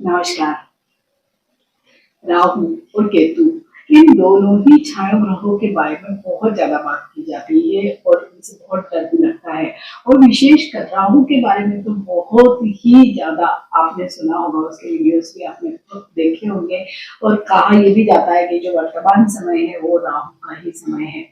नमस्कार। राहु और केतु इन दोनों ही छाया ग्रहों के बारे में बहुत ज्यादा बात की जाती है और इनसे बहुत डर भी लगता है। और विशेषकर राहु के बारे में तो बहुत ही ज्यादा आपने सुना होगा, उसके वीडियोस भी आपने खुद देखे होंगे। और कहा यह भी जाता है कि जो वर्तमान समय है वो राहु का ही समय है।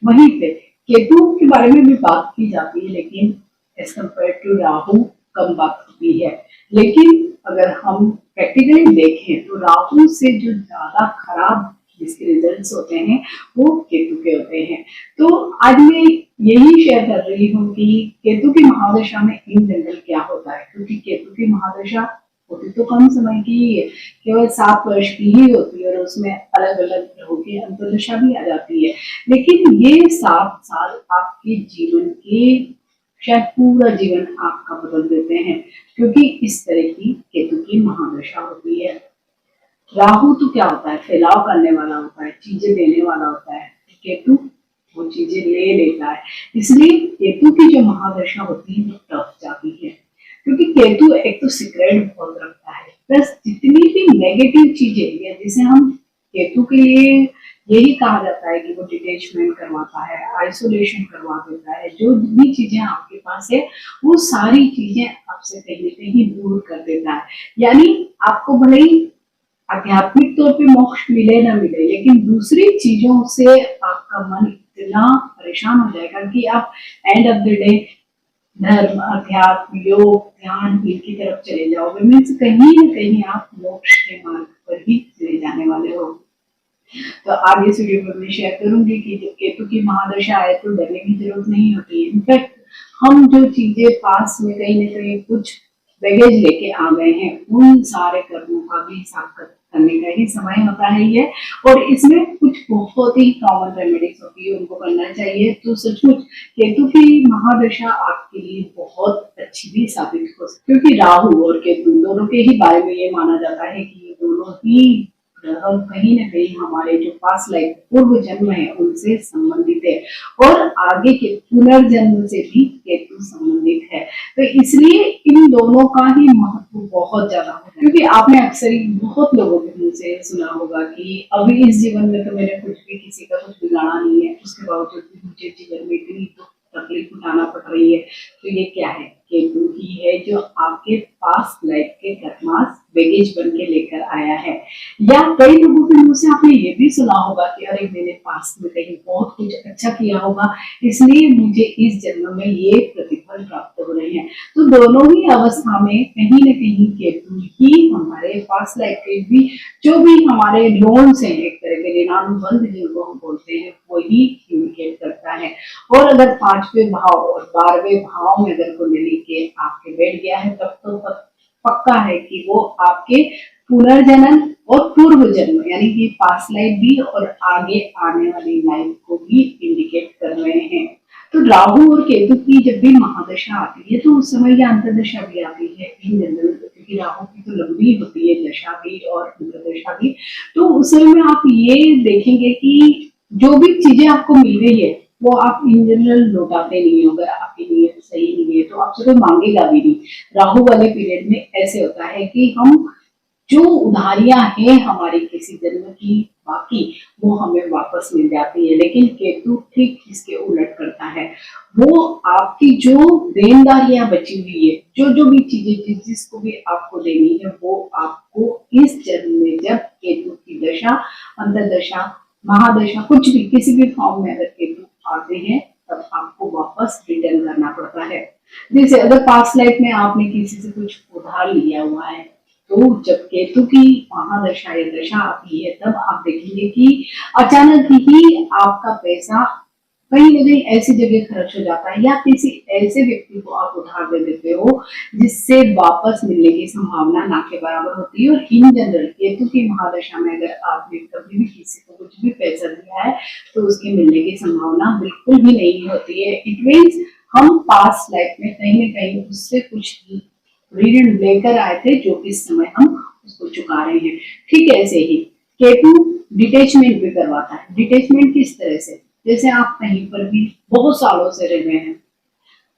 वहीं पे केतु के बारे में भी बात की जाती है, लेकिन एज कम्पेयर टू राहु कम बात होती है। लेकिन अगर हम प्रैक्टिकली देखें तो राहु से जो ज्यादा खराब जिसके रिजल्ट्स होते हैं वो केतु के होते हैं। तो आज मैं यही शेयर कर रही हूँ कि केतु की महादशा में इन जनरल क्या होता है, क्योंकि केतु की महादशा होती तो कम समय की ही है, केवल 7 वर्ष की ही होती है और उसमें अलग अलग ग्रहों की अंतर्दशा भी आ जाती है। लेकिन ये 7 साल आपके जीवन के शायद पूरा जीवन आपका बदल देते हैं, क्योंकि इस तरह की केतु की महादशा होती है। राहु तो क्या होता है, फैलाव करने वाला होता है, चीजें देने वाला होता है। केतु वो चीजें ले लेता है। इसलिए केतु की जो महादशा होती है वो टफ जाती है, क्योंकि केतु एक तो सीक्रेट बहुत रखता है, प्लस जितनी भी नेगेटिव चीजें या जिसे हम केतु के लिए यही कहा जाता है कि वो डिटेचमेंट करवाता है, आइसोलेशन करवा देता है। जो भी चीजें आपके पास है वो सारी चीजें आपसे कहीं ना कहीं दूर कर देता है। यानी आपको भले ही आध्यात्मिक तौर पे मोक्ष मिले ना मिले, लेकिन दूसरी चीजों से आपका मन इतना परेशान हो जाएगा कि आप एंड ऑफ द डे धर्म, अध्यात्म, योग, ध्यान इनकी तरफ चले जाओगे। मीन्स कहीं ना कहीं आप मोक्ष के मार्ग पर ही चले जाने वाले हो। तो आज इस वीडियो में मैं शेयर करूंगी कि जब केतु की महादशा आए तो डरने की जरूरत नहीं होती है। इनफैक्ट हम जो चीजें पास में कहीं ना कहीं कुछ बैगेज लेके आ गए हैं, उन सारे कर्मों का भी हिसाब करने का ही समय होता है ये। और इसमें कुछ बहुत ही कॉमन रेमेडीज होती है, उनको करना चाहिए। तो सचमुच केतु की महादशा आपके लिए बहुत अच्छी भी साबित हो सकती है, क्योंकि राहु और केतु दोनों के ही बारे में ये माना जाता है कि ये दोनों ही ग्रह कहीं ना कहीं हमारे जो पास्ट लाइफ पूर्व जन्म है उनसे संबंधित है, और आगे के पुनर्जन्म से भी केतु संबंधित है। तो इसलिए इन दोनों का ही महत्व बहुत ज्यादा है, क्योंकि आपने अक्सर ही बहुत लोगों के मुंह से सुना होगा कि अभी इस जीवन में तो मैंने कुछ भी किसी का कुछ बिगाड़ा नहीं है, उसके बावजूद भी मुझे जीवन में इतनी तकलीफ उठाना पड़ रही है। तो ये क्या है, केतु ही है जो आपके पास्ट लाइफ के कर्मास बैगेज बन के लेकर आया है। या कई लोगों के मुंह से आपने ये भी सुना होगा कि अरे मैंने पास्ट में कहीं बहुत कुछ अच्छा किया होगा, इसलिए मुझे इस जन्म में ये प्रतिफल प्राप्त हो रहे हैं। तो दोनों ही अवस्था में कहीं न कहीं केतु ही हमारे पास्ट लाइफ के भी जो भी हमारे लोन्स हैं, एक तरह के ऋणानुबंध जिनको हम बोलते हैं, वही इंडिकेट करता है। और अगर 5वें भाव और 12वें भाव में अगर को लेके आपके बैठ गया है, तब तो पक्का है कि वो आपके पुनर्जन्म और पूर्व जन्म यानी कि पास्ट लाइफ भी और आगे आने वाली लाइफ को भी इंडिकेट कर रहे हैं। तो राहु और केतु की जब भी महादशा आती है तो उस समय यह अंतर्दशा भी आती है इन जनरल, क्योंकि राहु की तो लंबी होती है दशा भी और अंतर्दशा भी। तो उस समय में आप ये देखेंगे कि जो भी चीजें आपको मिल रही है वो आप इन जनरल लौटाते नहीं हो। अगर आपकी नीयत सही नहीं है तो आपसे कोई मांगेगा भी नहीं। राहु वाले पीरियड में ऐसे होता है कि हम जो उधारियां हैं हमारी किसी जन्म की, बाकी वो हमें वापस मिल जाती है। लेकिन केतु ठीक इसके उलट करता है, वो आपकी जो देनदारियां बची हुई है, जो भी चीजें जिसको भी आपको देनी है, वो आपको इस जन्म में जब केतु की दशा, अंतर्दशा, महादशा कुछ भी किसी भी फॉर्म में अगर केतु आते हैं तब आपको वापस रिटर्न करना पड़ता है। जैसे अगर पास्ट लाइफ में आपने किसी से कुछ उधार लिया हुआ है, तो जब केतु की महादशा या दशा आती है तब आप देखेंगे कि अचानक ही आपका पैसा कहीं ना कहीं ऐसी जगह खर्च हो जाता है, या किसी ऐसे व्यक्ति को आप उधार दे देते हो जिससे वापस मिलने की संभावना ना के बराबर होती है। और इन जनरल केतु की महादशा में अगर आपने कभी भी किसी को कुछ भी पैसा दिया है तो उसके मिलने की संभावना बिल्कुल भी नहीं होती है। इट मीन्स हम पास्ट लाइफ में कहीं ना कहीं उससे कुछ ऋण लेकर आए थे जो इस समय हम उसको चुका रहे हैं। ठीक है, ऐसे ही केतु डिटेचमेंट भी करवाता है। डिटेचमेंट किस तरह से, जैसे आप कहीं पर भी बहुत सालों से रह रहे हैं,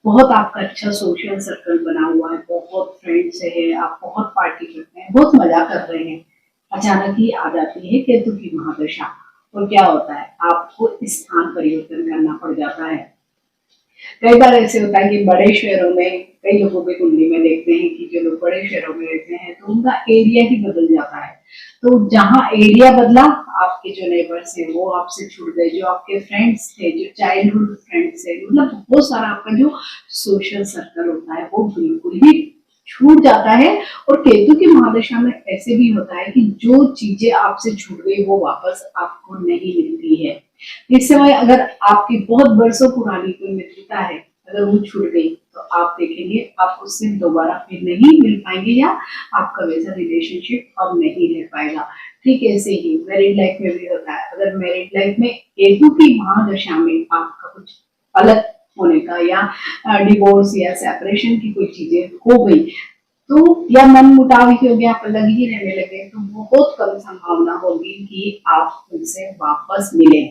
बहुत आपका अच्छा सोशल सर्कल बना हुआ है, बहुत फ्रेंड्स है, आप बहुत पार्टी करते हैं, बहुत मजा कर रहे हैं, अचानक ही आ जाती है केतु की महादशा। और क्या होता है, आपको स्थान परिवर्तन करना पड़ जाता है। कई बार ऐसे होता है कि बड़े शहरों में कई लोगों की कुंडली में देखते हैं कि जो लोग बड़े शहरों में रहते हैं तो उनका एरिया ही बदल जाता है। तो जहाँ एरिया बदला, आपके जो नेबर्स हैं वो आपसे छूट गए, जो आपके फ्रेंड्स थे, जो चाइल्डहुड फ्रेंड्स थे, मतलब बहुत सारा आपका जो सोशल सर्कल होता है वो बिल्कुल ही छूट जाता है। और केतु की महादशा में ऐसे भी होता है कि जो चीजें आपसे छूट गई वो वापस आपको नहीं मिलती है। इस समय अगर आपकी बहुत बरसों पुरानी कोई मित्रता है, अगर वो छूट गई तो आप देखेंगे आप उससे दोबारा फिर नहीं मिल पाएंगे, या आपका वैसा रिलेशनशिप अब नहीं रह पाएगा। ठीक ऐसे ही मैरिड लाइफ में भी होता है। अगर मैरिड लाइफ में केतु की महादशा में आपका कुछ अलग होने का या डिवोर्स या सेपरेशन की कोई चीजें हो गई, तो या मन मुटाव ही हो गया, आप अलग ही रहने लगे, तो बहुत कम संभावना होगी कि आप उनसे वापस मिले।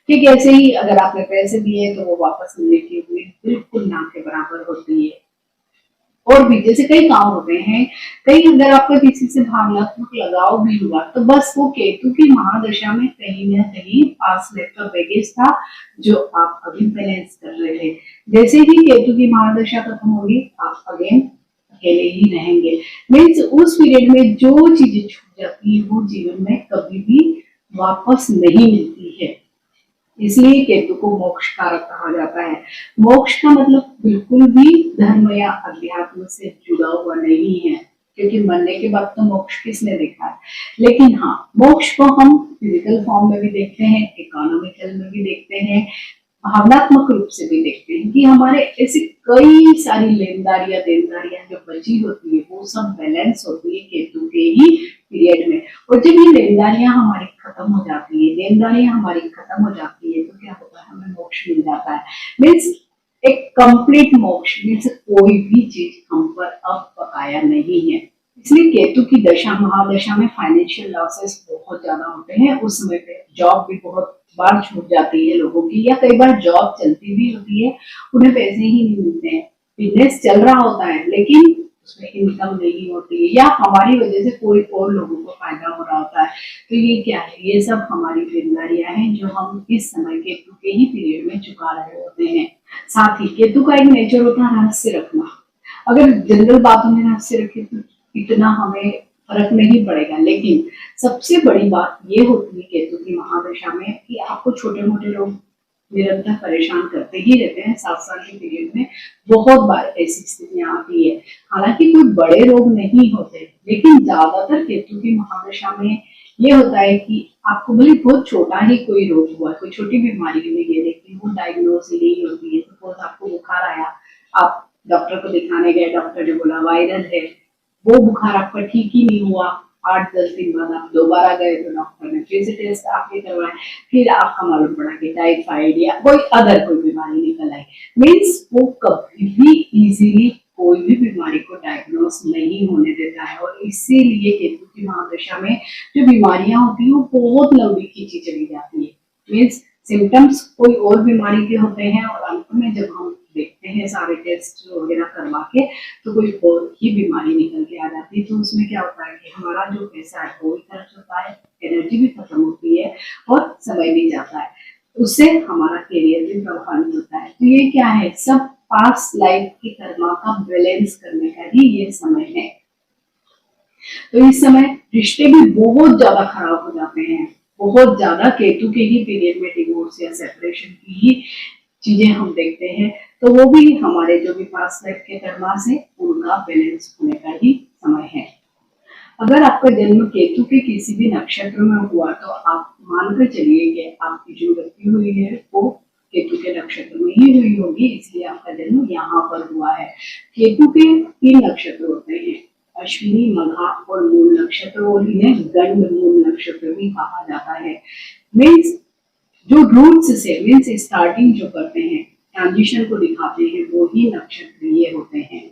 ठीक ऐसे ही अगर आपने पैसे दिए तो वो वापस मिलने की उम्मीद बिल्कुल ना के बराबर होती है। और भी जैसे कई काम होते हैं, कई अगर आपका किसी से भावनात्मक लगाव भी हुआ तो बस वो केतु की महादशा में कहीं ना कहीं पास का बैगेज था जो आप अभी बैलेंस कर रहे थे। जैसे ही केतु की महादशा खत्म होगी आप अगेन अकेले ही रहेंगे। मीन्स उस पीरियड में जो चीजें छूट जाती है वो जीवन में कभी भी वापस नहीं मिलती है। इसलिए केतु को मोक्ष कारक कहा जाता है। मोक्ष का मतलब बिल्कुल भी धर्म या अध्यात्म से जुड़ा हुआ नहीं है, क्योंकि मरने के बाद तो मोक्ष किसने देखा है। लेकिन हाँ, मोक्ष को हम फिजिकल फॉर्म में भी देखते हैं, इकोनॉमिकल में भी देखते हैं, भावनात्मक रूप से भी देखते हैं कि हमारे ऐसे कई सारी लेनदारियां देनदारियां जो बची होती है वो सब बैलेंस होती है केतु के ही पीरियड में। और जब ये लेनदारियां हमारी खत्म हो जाती है, देनदारियां हमारी खत्म हो जाती है, तो क्या होता है, हमें मोक्ष मिल जाता है। मीन्स एक कंप्लीट मोक्ष, मीन्स कोई भी चीज हम पर अब बकाया नहीं है। इसलिए केतु की दशा महादशा में फाइनेंशियल लॉसेस बहुत ज्यादा होते हैं। उस समय पे जॉब भी बहुत बार छूट जाती है लोगों की, या कई बार जॉब चलती भी होती है, उन्हें पैसे ही नहीं मिलते हैं। बिजनेस चल रहा होता है लेकिन उसमें इनकम नहीं होती है, या हमारी वजह से कोई और लोगों को फायदा हो रहा होता है। तो ये क्या है, ये सब हमारी जिम्मेदारियां हैं जो हम इस समय केतु के ही पीरियड में चुका रहे होते हैं। साथ ही केतु का एक नेचर होता है रहस्य रखना। अगर जनरल बातों में रहस्य रखे तो इतना हमें फर्क नहीं पड़ेगा, लेकिन सबसे बड़ी बात ये होती है केतु की महादशा में कि आपको छोटे मोटे लोग निरंतर परेशान करते ही रहते हैं। 7 साल के पीरियड में बहुत बार ऐसी स्थितियां आती है। हालांकि कोई बड़े रोग नहीं होते, लेकिन ज्यादातर केतु की महादशा में ये होता है कि आपको भले बहुत छोटा ही कोई रोग हुआ, कोई छोटी बीमारी हुई है, लेकिन वो डायग्नोस ही नहीं होती है। सपोज आपको बुखार आया, आप डॉक्टर को दिखाने गए, डॉक्टर ने बोला वायरल है, वो बुखार आपका ठीक ही नहीं हुआ, 8-10 दिन बाद आप दोबारा गए तो डॉक्टर ने फिर से टेस्ट आपके करवाए, फिर आपका मालूम पड़ा कि टाइफाइड या कोई अदर कोई बीमारी निकल आई। मीन्स वो कभी भी इजीली कोई भी बीमारी को डायग्नोस नहीं होने देता है। और इसीलिए केतु की महादशा में जो बीमारियां होती है वो बहुत लंबी खींची चली जाती है। मीन्स सिम्टम्स कोई और बीमारी के होते हैं और अंत में जब हम देखते हैं सारे टेस्ट वगैरह करवा के तो कोई और ही बीमारी निकल के आ जाती है। तो उसमें क्या होता है कि हमारा जो पैसा है वो भी खर्च होता है, एनर्जी भी खत्म होती है और समय भी जाता है, उससे हमारा करियर भी प्रभावित होता है। तो ये क्या है, सब पास्ट लाइफ की कर्मा का बैलेंस करने का ही ये समय है। तो इस समय रिश्ते भी बहुत ज्यादा खराब हो जाते हैं, बहुत ज्यादा केतु के ही पीरियड में डिवोर्स या सेपरेशन की ही चीजें हम देखते हैं। तो वो भी हमारे जो भी पास्ट लाइफ के कर्मा से उनका बैलेंस होने का ही समय है। अगर आपका जन्म केतु के किसी भी नक्षत्र में हुआ तो आप मानकर चलिए कि आपकी जो मृत्यु हुई है वो केतु के नक्षत्र में ही हुई होगी, इसलिए आपका जन्म यहाँ पर हुआ है। केतु के 3 नक्षत्र होते हैं, अश्विनी, मघा और मूल नक्षत्र, और इन्हें गंड मूल नक्षत्र भी कहा जाता है। मीन्स जो रूट्स से मीन्स स्टार्टिंग जो करते हैं, ट्रांजिशन को दिखाते हैं, वो ही नक्षत्र ये होते हैं।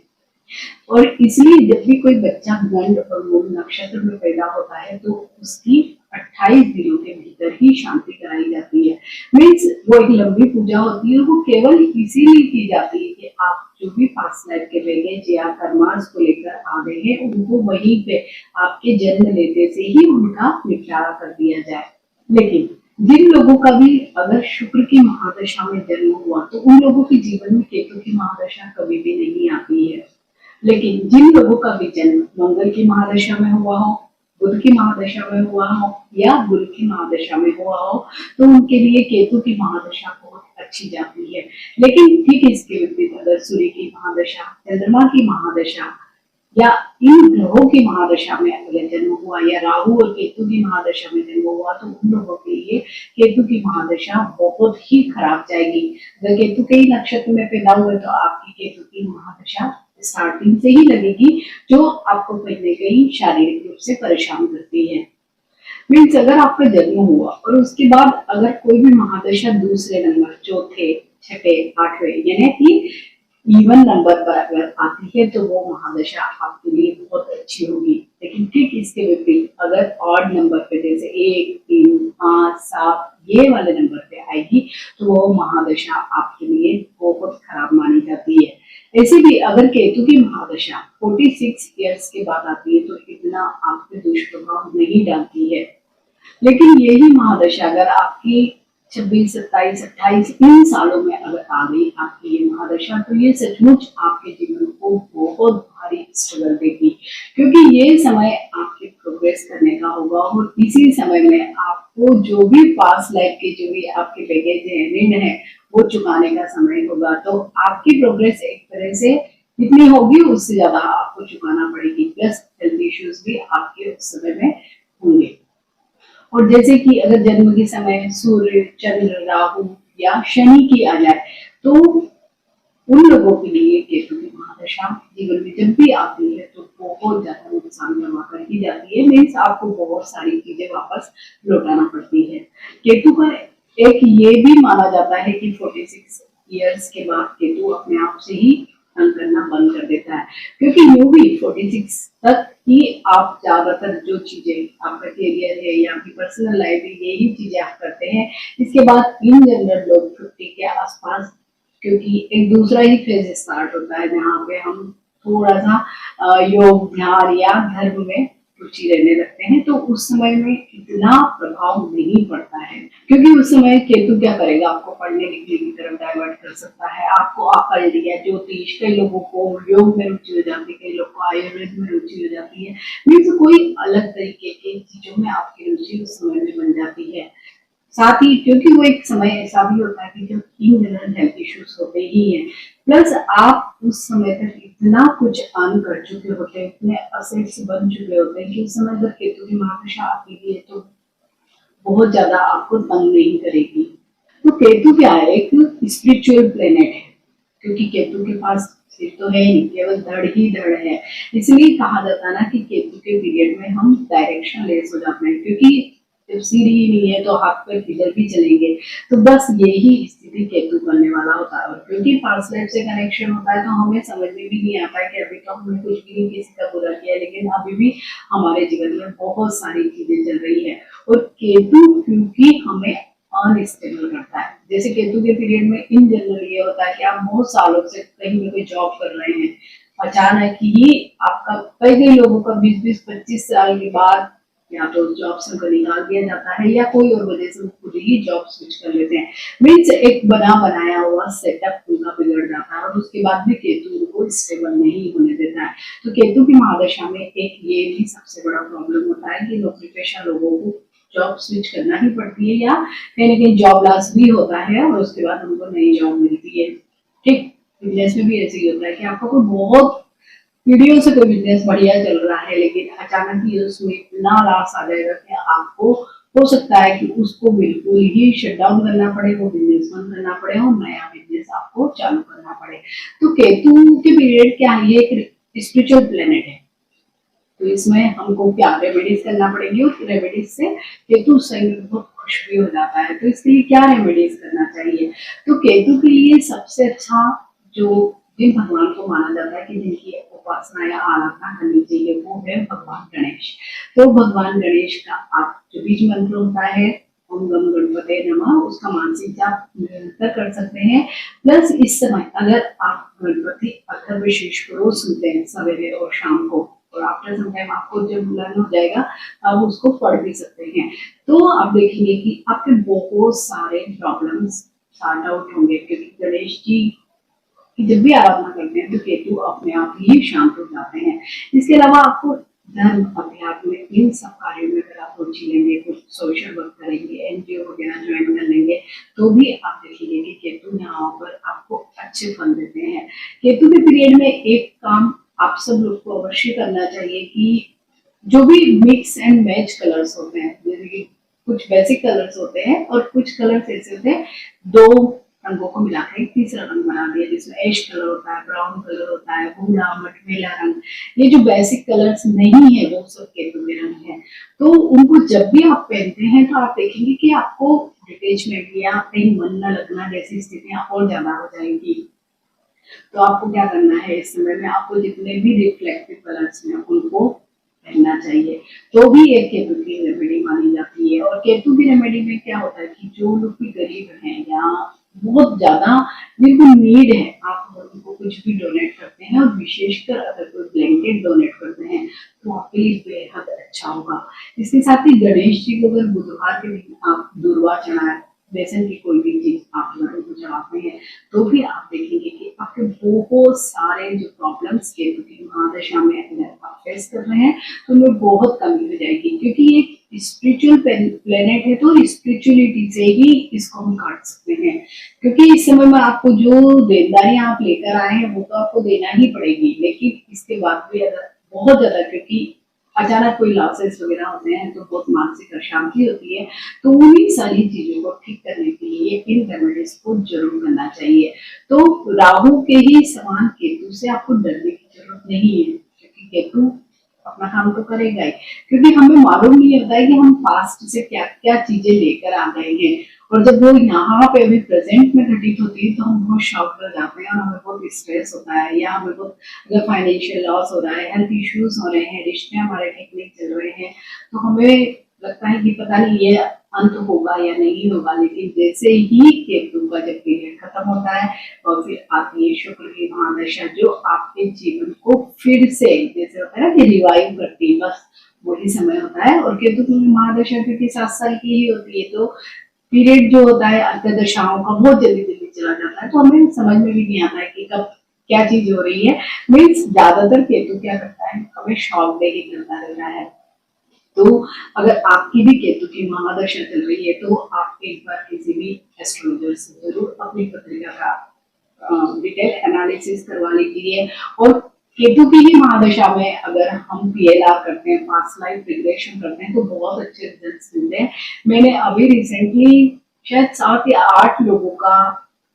और इसलिए जब भी कोई बच्चा गंड और मूल नक्षत्र में पैदा होता है तो उसकी 28 दिनों के भीतर ही शांति कराई जाती है। मीन्स वो एक लंबी पूजा होती है, वो केवल इसीलिए की जाती है कि आप जो भी पास्ट लाइफ के बैगेज या कर्मास को लेकर आ गए हैं उनको वहीं पे आपके जन्म लेते से ही उनका निपटारा कर दिया जाए। लेकिन जिन लोगों का भी अगर शुक्र की महादशा में जन्म हुआ तो उन लोगों के जीवन में केतु की महादशा कभी भी नहीं आती है। लेकिन जिन लोगों का भी जन्म मंगल की महादशा में हुआ हो, बुध की महादशा में हुआ हो या गुरु की महादशा में हुआ हो तो उनके लिए केतु की महादशा बहुत अच्छी जाती है। लेकिन ठीक इसके विपरीत अगर सूर्य की महादशा, चंद्रमा की महादशा या इन ग्रहों की महादशा में अगर जन्म हुआ या राहु और केतु की महादशा में जन्म हुआ तो उन लोगों के लिए केतु की महादशा बहुत ही खराब जाएगी। अगर केतु के ही नक्षत्र में पैदा हुए तो आपकी केतु की महादशा स्टार्टिंग से ही लगेगी, जो आपको कहीं न कहीं शारीरिक रूप से परेशान करती है। मीन्स अगर आपका जन्म हुआ और उसके बाद अगर कोई भी महादशा दूसरे नंबर, चौथे, छठे, आठवें यानी कि इवन नंबर पर अगर आती है तो वो महादशा आपके लिए बहुत अच्छी होगी। लेकिन ठीक इसके विपरीत अगर ऑड नंबर पे जैसे 1, 3, 5, 7 ये वाले नंबर पे आएगी तो वो महादशा आपके लिए बहुत खराब मानी जाती है। ऐसे भी अगर केतु की महादशा 46 ईयर्स के बाद आती है तो इतना आप पे दुष्प्रभाव नहीं डालती है। लेकिन यही महादशा अगर आपकी 26, 27, 28 इन सालों में अगर आ गई आपकी ये महादशा तो ये सचमुच आपके जीवन को बहुत भारी स्ट्रगल देगी, क्योंकि ये समय आपके प्रोग्रेस करने का होगा और इसी समय में आपको जो भी पास्ट लाइफ के जो भी आपके बैगेज है, ऋण है, वो चुकाने का समय होगा। तो आपकी प्रोग्रेस एक तरह से जितनी होगी उससे ज्यादा आपको चुकाना पड़ेगी, प्लस हेल्थ इश्यूज भी आपके उस समय में होंगे। और जैसे कि अगर जन्म के समय सूर्य, चंद्र, राहु या शनि की आ जाए तो उन लोगों के लिए केतु की महादशा जीवन में जब भी आती है तो बहुत ज्यादा नुकसान करवा कर ही जाती है। मीन्स आपको बहुत सारी चीजें वापस लौटाना पड़ती है। केतु का एक ये भी माना जाता है कि 46 ईयर्स के बाद केतु अपने आप से ही तंग करना बंद कर देता है, क्योंकि यूं भी 46 तक ही आप ज्यादातर जो चीजें आपका करियर है या आपकी पर्सनल लाइफ है यही चीजें आप करते हैं। इसके बाद इन जनरल लोग 50 के आसपास, क्योंकि एक दूसरा ही फेज स्टार्ट होता है जहाँ पे हम थोड़ा सा योग, ध्यान या धर्म में रुचि रहने लगते हैं, तो उस समय में इतना प्रभाव नहीं पड़ता है, क्योंकि उस समय केतु क्या करेगा, आपको पढ़ने लिखने की तरफ डाइवर्ट कर सकता है, आपको अकल या ज्योतिष, कई लोगों को योग में रुचि हो जाती है, कई लोग को आयुर्वेद में रुचि हो जाती है। मीन्स कोई अलग तरीके की चीजों में आपकी रुचि उस समय में बन जाती है। साथ ही क्योंकि वो एक समय ऐसा भी होता है कि जब इन जनरल हेल्थ इश्यूज होते ही हैं, प्लस आप उस समय तक इतना कुछ अर्न कर चुके होते हैं, इतने असेट्स बन चुके होते हैं कि उस समय अगर केतु की महादशा आती है तो बहुत ज्यादा आपको तंग नहीं करेगी। तो केतु क्या है, एक स्पिरिचुअल प्लेनेट है, क्योंकि केतु के पास सिर तो है नहीं, केवल धड़ ही धड़ है। इसलिए कहा जाता है ना कि केतु के पीरियड में हम डायरेक्शन लेस हो जाते हैं, क्योंकि जब सिर ही नहीं है तो हाथ पैर किधर भी चलेंगे। तो बस यही स्थिति केतु करने वाला होता है। और क्योंकि पास्ट लाइफ से कनेक्शन होता है तो हमें समझ में भी नहीं आता है कि अभी तो हमने कुछ भी नहीं किसी का बुरा किया, लेकिन अभी भी हमारे जीवन में बहुत सारी चीजें चल रही है। और केतु क्योंकि हमें अनस्टेबल करता है, जैसे केतु के पीरियड में इन जनरल ये होता है कि आप बहुत सालों से कहीं में कोई जॉब कर रहे हैं, अचानक ही आपका कई लोगों का 20-25 साल के बाद या तो जॉब से उनको निकाल दिया जाता है या कोई और वजह से खुद ही जॉब स्विच कर लेते हैं। मीन्स एक बना बनाया हुआ सेटअप उनका बिगड़ जाता है और उसके बाद भी केतु उनको स्टेबल नहीं होने देता है। तो केतु की महादशा में एक ये भी सबसे बड़ा प्रॉब्लम होता है कि नौकरी पेशा लोगों को जॉब स्विच करना ही पड़ती है या कहीं ना कहीं जॉब लॉस भी होता है और उसके बाद उनको नई जॉब मिलती है। ठीक बिजनेस में भी ऐसे ही होता है कि आपको कोई बहुत वीडियो से कोई बिजनेस बढ़िया चल रहा है लेकिन अचानक ही उसमें इतना लॉस आ जाएगा कि आपको हो सकता है कि उसको बिल्कुल ही शट डाउन करना पड़े, वो बिजनेस बंद करना पड़े और नया बिजनेस आपको चालू करना पड़े। तो केतु के पीरियड क्या है, ये एक स्पिरिचुअल प्लेनेट है, तो इसमें हमको क्या रेमेडीज करना पड़ेगी और रेमेडीज से केतु सही में बहुत खुश भी हो जाता है। तो इसके लिए क्या रेमेडीज करना चाहिए, तो केतु के लिए सबसे अच्छा जो जिन भगवान को माना जाता है कि जिनकी उपासना या आराधना करनी चाहिए वो है भगवान गणेश। तो भगवान गणेश का आप जो बीज मंत्र होता है ओम गम गणपते नमः, उसका मानसिक जाप निरंतर कर सकते हैं। प्लस इस समय अगर आप गणपति अथर्वशीर्ष को रोज सुनते हैं सवेरे और शाम को, और आफ्टर सम टाइम आपको जब लर्न हो जाएगा आप उसको पढ़ भी सकते हैं, तो आप देखेंगे कि आपके बहुत सारे प्रॉब्लम्स सॉर्ट आउट होंगे। क्योंकि गणेश जी की जब भी आराधना करते हैं तो केतु अपने आप ही शांत हो जाते हैं। इसके अलावा आपको धर्म अध्यात्म इन सब कार्यों में अगर आप रुचि लेंगे, कुछ सोशल वर्क करेंगे, एनजीओ वगैरह ज्वाइन कर लेंगे, तो भी आप देखेंगे कि केतु यहाँ पर आपको अच्छे फल देते हैं। केतु के पीरियड में एक काम आप सब लोग को अवश्य करना चाहिए कि जो भी मिक्स एंड मैच कलर्स होते हैं, जैसे कि कुछ बेसिक कलर्स होते हैं और कुछ कलर्स ऐसे होते हैं दो रंगों को मिलाकर एक तीसरा रंग बना दिया, जिसमें ऐश कलर होता है, ब्राउन कलर होता है, भूरा मटमैला रंग। ये जो बेसिक कलर्स नहीं है वो सब केतु के रंग है। तो उनको जब भी आप पहनते हैं तो आप देखेंगे कि आपको डिटेचमेंट या कहीं मन न लगना जैसी स्थितियां और ज्यादा हो जाएंगी। तो आपको क्या करना है, इस समय में आपको जितने भी रिफ्लेक्टिव कलर्स हैं उनको पहनना चाहिए। तो भी एक केतु की रेमेडी मानी जाती है। और केतु की रेमेडी में क्या होता है कि जो लोग भी गरीब हैं या बहुत ज्यादा जिनको नीड है, आप उनको कुछ भी डोनेट करते हैं, और विशेषकर अगर कोई ब्लैंकेट डोनेट करते हैं तो आपके लिए बेहद अच्छा होगा। इसके साथ ही गणेश जी को अगर बुधवार के दिन आप दूर्वा चढ़ाएं, बेसन की कोई भी चीज आप लोगों को चढ़ाते हैं, तो भी आप देखेंगे कि आपके बहुत सारे जो प्रॉब्लम्स केतु की महादशा में अगर आप फेस कर रहे हैं तो उनमें बहुत कमी हो जाएगी। क्योंकि एक स्पिरिचुअल प्लेनेट है तो स्पिरिचुअलिटी से ही इसको हम काट सकते हैं। क्योंकि इस समय में आपको जो देनदारियां आप लेकर आए हैं वो तो आपको देना ही पड़ेगी, लेकिन इसके बाद भी अगर बहुत ज्यादा, क्योंकि अचानक कोई लॉसेस वगैरह होते हैं तो बहुत मानसिक अशांति होती है, तो उन्हीं सारी चीजों को ठीक करने के लिए इन रेमेडीज को जरूर करना चाहिए। तो राहु के ही समान केतु से आपको डरने की जरूरत नहीं है, क्योंकि केतु अपना काम तो करेगा ही। क्योंकि हमें मालूम नहीं होता है कि हम पास्ट से क्या क्या चीजें लेकर आ गए हैं, और जब वो यहाँ पे अभी प्रेजेंट में घटित होती है तो हम बहुत शॉक कर जाते हैं और हमें बहुत स्ट्रेस होता है, या हमें बहुत अगर फाइनेंशियल लॉस हो रहा है, हेल्थ इश्यूज हो रहे हैं, रिश्ते हमारे ठीक नहीं चल रहे हैं, तो हमें लगता है कि पता नहीं ये अंत होगा या नहीं होगा। लेकिन जैसे ही केतु का जब पीरियड खत्म होता है और फिर आती है शुक्र की महादशा, जो आपके जीवन को फिर से जैसे होता है ना कि रिवाइव करती है, बस वही समय होता है। और केतु की महादशा क्योंकि 7 साल की ही होती है, तो पीरियड जो होता है अंतदशाओं का बहुत जल्दी जल्दी चला जाता है, तो हमें समझ में भी नहीं आता है कि कब क्या चीज हो रही है। मीन्स ज्यादातर केतु क्या करता है, हमें शॉक दे के करता रहता है। तो अगर आपकी भी केतु की महादशा चल रही है तो आप एक बार किसी भी एस्ट्रोलॉजर से जरूर अपनी पत्रिका का डिटेल एनालिसिस करवा लीजिए। और केतु की ही महादशा में अगर हम पीएलआर करते हैं, पास्ट लाइफ रिग्रेशन करते हैं, तो बहुत अच्छे रिजल्ट्स मिलते हैं। मैंने अभी रिसेंटली शायद 7 या 8 लोगों का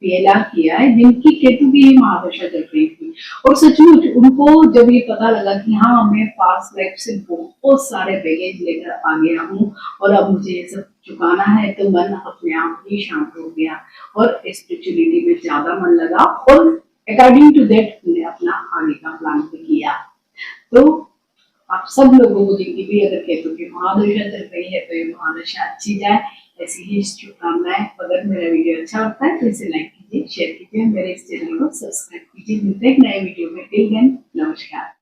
पीएलआर किया है जिनकी केतु की ही महादशा चल रही थी, और सचमुच उनको जब ये पता लगा कि हाँ मैं पास्ट लाइफ से बहुत सारे बैगेज लेकर आ गया हूँ और अब मुझे ये सब चुकाना है, तो मन अपने आप ही शांत हो गया और स्पिरिचुअलिटी में ज्यादा मन लगा, और अकॉर्डिंग टू दैट हमने अपना आगे का प्लान भी किया। तो आप सब लोगों को जिनकी भी अगर केतु की महादशा चल रही है तो ये महादशा अच्छी जाए, ऐसी ही शुभकामनाएं। अगर मेरा वीडियो अच्छा लगता है तो इसे लाइक कीजिए, शेयर कीजिए, मेरे इस चैनल को सब्सक्राइब कीजिए। मिलते हैं नए वीडियो में। टिल देन नमस्कार।